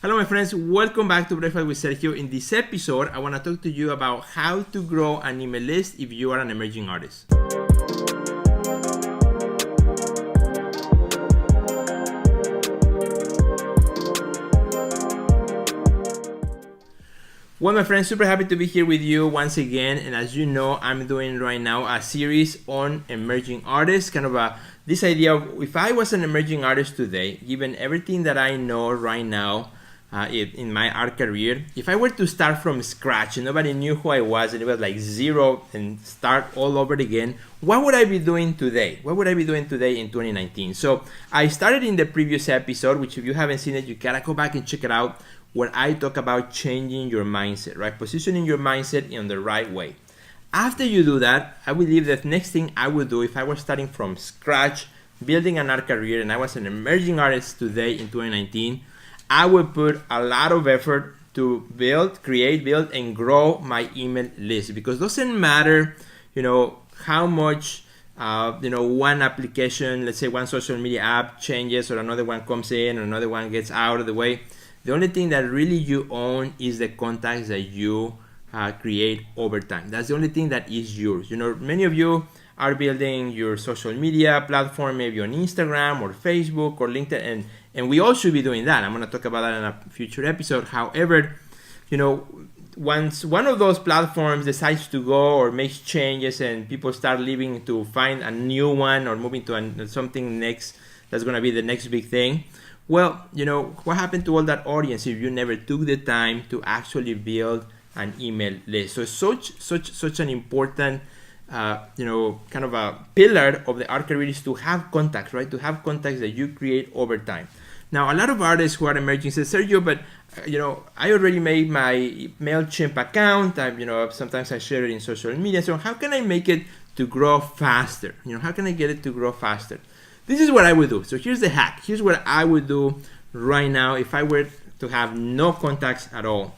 Hello my friends, welcome back to Breakfast with Sergio. In this episode, I want to talk to you about how to grow an email list if you are an emerging artist. Well, my friends, super happy to be here with you once again. And as you know, I'm doing right now a series on emerging artists, this idea of if I was an emerging artist today, given everything that I know right now, in my art career, if I were to start from scratch and nobody knew who I was and it was like zero and start all over again, what would I be doing today? What would I be doing today in 2019? So I started in the previous episode, which if you haven't seen it, you gotta go back and check it out, where I talk about changing your mindset, right? Positioning your mindset in the right way. After you do that, I believe that next thing I would do if I was starting from scratch, building an art career, and I was an emerging artist today in 2019, I would put a lot of effort to create, build, and grow my email list, because it doesn't matter, how much, one application, let's say one social media app changes or another one comes in or another one gets out of the way. The only thing that really you own is the contacts that you create over time. That's the only thing that is yours. Many of you are building your social media platform, maybe on Instagram or Facebook or LinkedIn, and we all should be doing that. I'm going to talk about that in a future episode. However, once one of those platforms decides to go or makes changes and people start leaving to find a new one or moving to something next that's going to be the next big thing, well, what happened to all that audience if you never took the time to actually build an email list? So such an important kind of a pillar of the art career is to have contacts, right? To have contacts that you create over time. Now, a lot of artists who are emerging say, Sergio, but I already made my MailChimp account. Sometimes I share it in social media. So how can I make it to grow faster? How can I get it to grow faster? This is what I would do. So here's the hack. Here's what I would do right now if I were to have no contacts at all.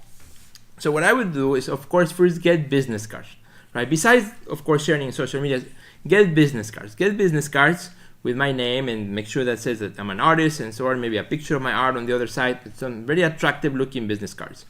So what I would do is, of course, first get business cards, right? Besides, of course, sharing in social media, get business cards. Get business cards with my name and make sure that says that I'm an artist and so on, maybe a picture of my art on the other side. It's some very attractive looking business cards.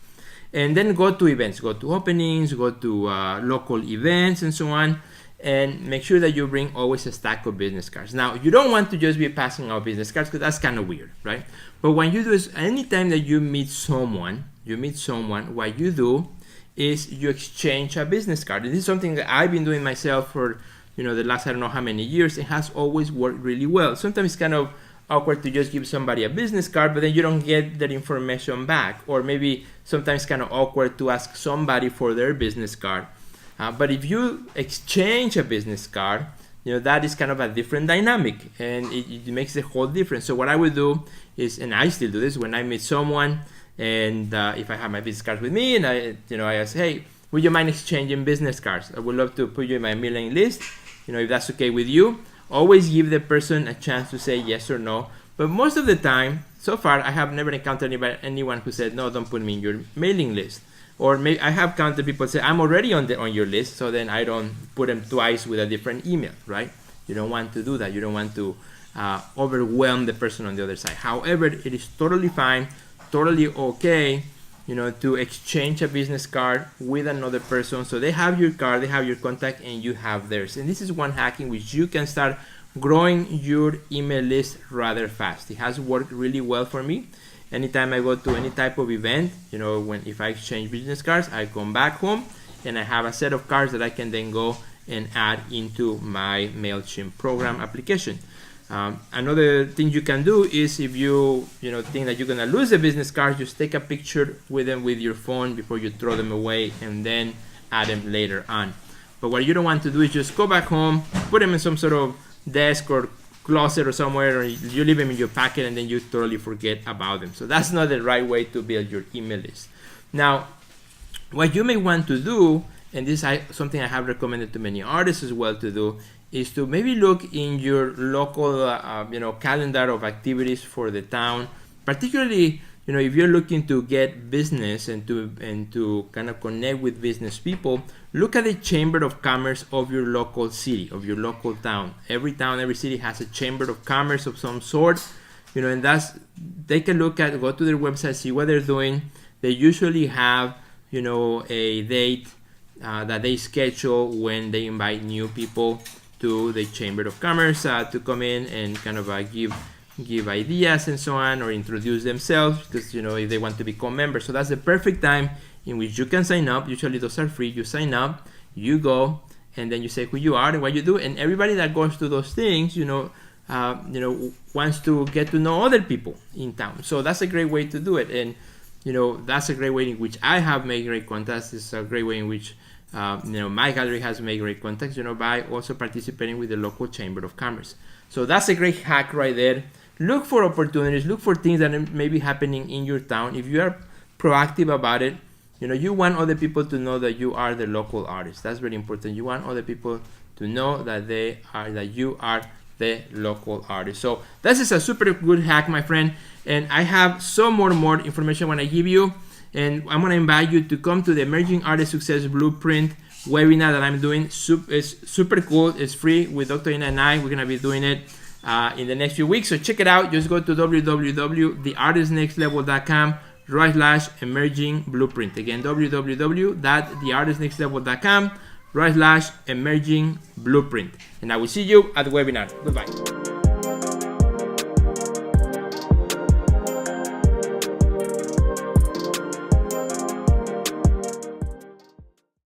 And then go to events, go to openings, go to local events and so on, and make sure that you bring always a stack of business cards. Now, you don't want to just be passing out business cards because that's kind of weird, right? But what you do is anytime that you meet someone, what you do is you exchange a business card. And this is something that I've been doing myself for the last I don't know how many years. It has always worked really well. Sometimes it's kind of awkward to just give somebody a business card, but then you don't get that information back. Or maybe sometimes kind of awkward to ask somebody for their business card. But if you exchange a business card, that is kind of a different dynamic, and it makes a whole difference. So what I would do is, and I still do this when I meet someone, and if I have my business cards with me, and I ask, hey, would you mind exchanging business cards? I would love to put you in my mailing list. If that's okay with you. Always give the person a chance to say yes or no. But most of the time, so far, I have never encountered anyone who said, no, don't put me in your mailing list. Or maybe I have counted people say, I'm already on your list, so then I don't put them twice with a different email, right? You don't want to do that. You don't want to overwhelm the person on the other side. However, it is totally fine, totally okay, to exchange a business card with another person. So they have your card, they have your contact, and you have theirs. And this is one hack in which you can start growing your email list rather fast. It has worked really well for me. Anytime I go to any type of event, if I exchange business cards, I come back home and I have a set of cards that I can then go and add into my MailChimp program application. Another thing you can do is if you think that you're gonna lose the business cards, just take a picture with them with your phone before you throw them away and then add them later on. But what you don't want to do is just go back home, put them in some sort of desk or closet or somewhere, or you leave them in your packet and then you totally forget about them. So that's not the right way to build your email list. Now, what you may want to do, and this is something I have recommended to many artists as well to do, is to maybe look in your local calendar of activities for the town, particularly if you're looking to get business and to kind of connect with business people. Look at the Chamber of Commerce of your local city, of your local town. Every town, every city has a Chamber of Commerce of some sort. and that's, take a look at, go to their website, see what they're doing. They usually have, a date that they schedule when they invite new people to the Chamber of Commerce to come in and kind of give ideas and so on, or introduce themselves, because if they want to become members. So that's the perfect time in which you can sign up. Usually those are free. You sign up, you go, and then you say who you are and what you do. And everybody that goes to those things, wants to get to know other people in town. So that's a great way to do it. And that's a great way in which I have made great contacts. It's a great way in which my gallery has made great contacts, by also participating with the local Chamber of Commerce. So that's a great hack right there. Look for opportunities, look for things that may be happening in your town. If you are proactive about it, you want other people to know that you are the local artist. That's very important. You want other people to know that you are the local artist. So this is a super good hack, my friend. And I have some more information I want to give you. And I'm going to invite you to come to the Emerging Artist Success Blueprint webinar that I'm doing. It's super cool. It's free with Dr. Ina and I. We're going to be doing it in the next few weeks. So check it out. Just go to www.theartistnextlevel.com/emerging blueprint. Again, www.theartistnextlevel.com/emerging blueprint. And I will see you at the webinar. Goodbye.